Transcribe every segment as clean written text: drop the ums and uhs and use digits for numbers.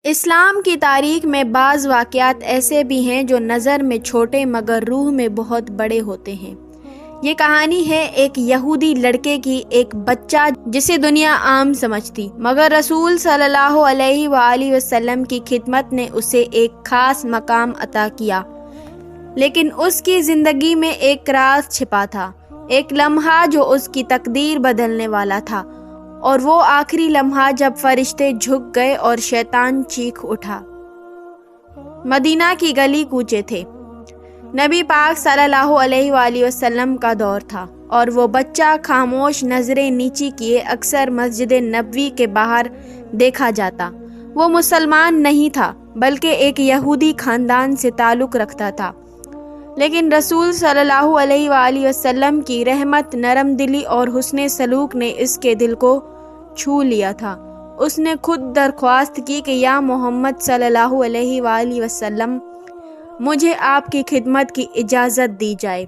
اسلام کی تاریخ میں بعض واقعات ایسے بھی ہیں جو نظر میں چھوٹے مگر روح میں بہت بڑے ہوتے ہیں۔ یہ کہانی ہے ایک یہودی لڑکے کی، ایک بچہ جسے دنیا عام سمجھتی، مگر رسول صلی اللہ علیہ وآلہ وسلم کی خدمت نے اسے ایک خاص مقام عطا کیا۔ لیکن اس کی زندگی میں ایک راز چھپا تھا، ایک لمحہ جو اس کی تقدیر بدلنے والا تھا، اور وہ آخری لمحہ جب فرشتے جھک گئے اور شیطان چیخ اٹھا۔ مدینہ کی گلی کوچے تھے۔ نبی پاک صلی اللہ علیہ وآلہ وسلم کا دور تھا، اور وہ بچہ خاموش نظریں نیچی کیے اکثر مسجد نبوی کے باہر دیکھا جاتا۔ وہ مسلمان نہیں تھا، بلکہ ایک یہودی خاندان سے تعلق رکھتا تھا۔ لیکن رسول صلی اللہ علیہ وآلہ وسلم کی رحمت، نرم دلی اور حسن سلوک نے اس کے دل کو چھو لیا تھا۔ اس نے خود درخواست کی کہ یا محمد صلی اللہ علیہ وآلہ وسلم، مجھے آپ کی خدمت کی اجازت دی جائے۔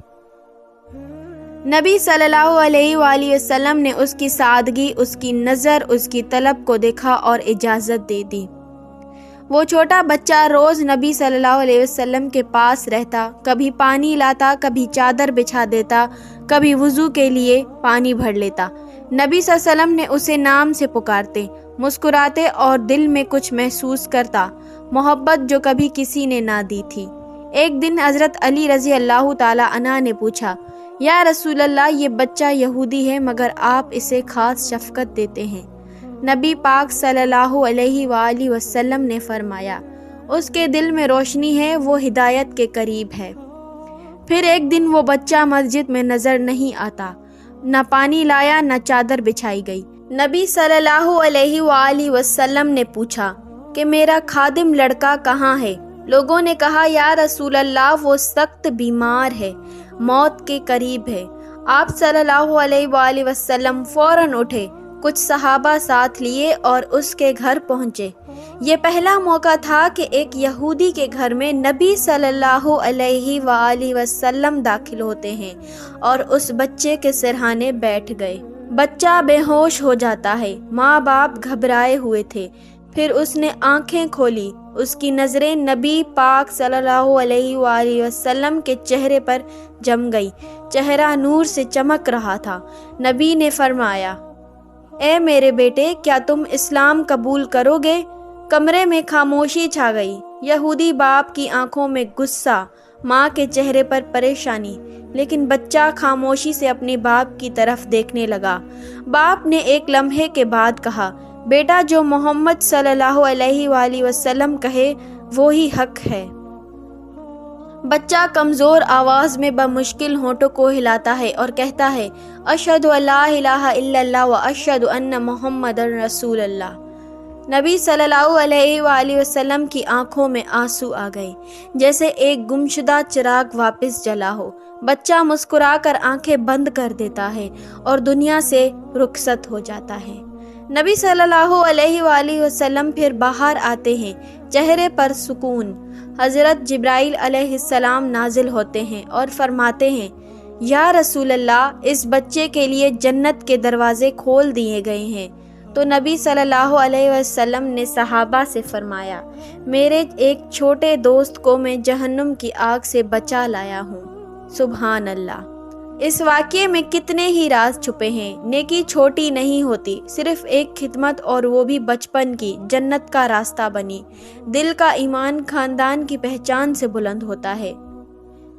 نبی صلی اللہ علیہ وآلہ وسلم نے اس کی سادگی، اس کی نظر، اس کی طلب کو دیکھا اور اجازت دے دی۔ وہ چھوٹا بچہ روز نبی صلی اللہ علیہ وسلم کے پاس رہتا، کبھی پانی لاتا، کبھی چادر بچھا دیتا، کبھی وضو کے لیے پانی بھر لیتا۔ نبی صلی اللہ علیہ وسلم نے اسے نام سے پکارتے، مسکراتے اور دل میں کچھ محسوس کرتا، محبت جو کبھی کسی نے نہ دی تھی۔ ایک دن حضرت علی رضی اللہ تعالی عنہ نے پوچھا، یا رسول اللہ، یہ بچہ یہودی ہے مگر آپ اسے خاص شفقت دیتے ہیں۔ نبی پاک صلی اللہ علیہ وآلہ وسلم نے فرمایا، اس کے دل میں روشنی ہے، وہ ہدایت کے قریب ہے۔ پھر ایک دن وہ بچہ مسجد میں نظر نہیں آتا، نہ پانی لایا، نہ چادر بچھائی گئی۔ نبی صلی اللہ علیہ وآلہ وسلم نے پوچھا کہ میرا خادم لڑکا کہاں ہے؟ لوگوں نے کہا، یا رسول اللہ، وہ سخت بیمار ہے، موت کے قریب ہے۔ آپ صلی اللہ علیہ وآلہ وسلم فوراً اٹھے، کچھ صحابہ ساتھ لیے اور اس کے گھر پہنچے۔ یہ پہلا موقع تھا کہ ایک یہودی کے گھر میں نبی صلی اللہ علیہ وآلہ وسلم داخل ہوتے ہیں، اور اس بچے کے سرہانے بیٹھ گئے۔ بچہ بے ہوش ہو جاتا ہے، ماں باپ گھبرائے ہوئے تھے۔ پھر اس نے آنکھیں کھولی، اس کی نظریں نبی پاک صلی اللہ علیہ وآلہ وسلم کے چہرے پر جم گئی۔ چہرہ نور سے چمک رہا تھا۔ نبی نے فرمایا، اے میرے بیٹے، کیا تم اسلام قبول کرو گے؟ کمرے میں خاموشی چھا گئی۔ یہودی باپ کی آنکھوں میں غصہ، ماں کے چہرے پر پریشانی، لیکن بچہ خاموشی سے اپنے باپ کی طرف دیکھنے لگا۔ باپ نے ایک لمحے کے بعد کہا، بیٹا، جو محمد صلی اللہ علیہ وآلہ وسلم کہے وہی حق ہے۔ بچہ کمزور آواز میں بمشکل ہونٹوں کو ہلاتا ہے اور کہتا ہے، اشہد ان لا الہ الا اللہ و اشہد ان محمد رسول اللہ۔ نبی صلی اللہ علیہ وآلہ وسلم کی آنکھوں میں آنسو آ گئے، جیسے ایک گمشدہ چراغ واپس جلا ہو۔ بچہ مسکرا کر آنکھیں بند کر دیتا ہے اور دنیا سے رخصت ہو جاتا ہے۔ نبی صلی اللہ علیہ وآلہ وسلم پھر باہر آتے ہیں، چہرے پر سکون۔ حضرت جبرائیل علیہ السلام نازل ہوتے ہیں اور فرماتے ہیں، یا رسول اللہ، اس بچے کے لیے جنت کے دروازے کھول دیے گئے ہیں۔ تو نبی صلی اللہ علیہ وسلم نے صحابہ سے فرمایا، میرے ایک چھوٹے دوست کو میں جہنم کی آگ سے بچا لایا ہوں۔ سبحان اللہ۔ اس واقعے میں کتنے ہی راز چھپے ہیں۔ نیکی چھوٹی نہیں ہوتی، صرف ایک خدمت، اور وہ بھی بچپن کی، جنت کا راستہ بنی۔ دل کا ایمان خاندان کی پہچان سے بلند ہوتا ہے۔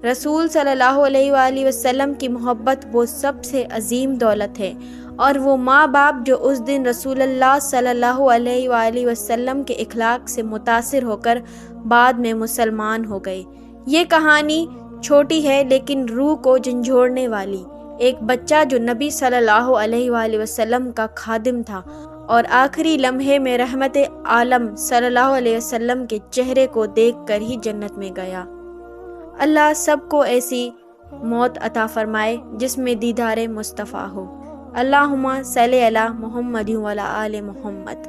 رسول صلی اللہ علیہ وآلہ وسلم کی محبت وہ سب سے عظیم دولت ہے، اور وہ ماں باپ جو اس دن رسول اللہ صلی اللہ علیہ وآلہ وسلم کے اخلاق سے متاثر ہو کر بعد میں مسلمان ہو گئے۔ یہ کہانی چھوٹی ہے لیکن روح کو جھنجھوڑنے والی۔ ایک بچہ جو نبی صلی اللہ علیہ وآلہ وسلم کا خادم تھا، اور آخری لمحے میں رحمت عالم صلی اللہ علیہ وسلم کے چہرے کو دیکھ کر ہی جنت میں گیا۔ اللہ سب کو ایسی موت عطا فرمائے جس میں دیدار مصطفیٰ ہو۔ اللہم صلی علی محمد وعلی آل محمد۔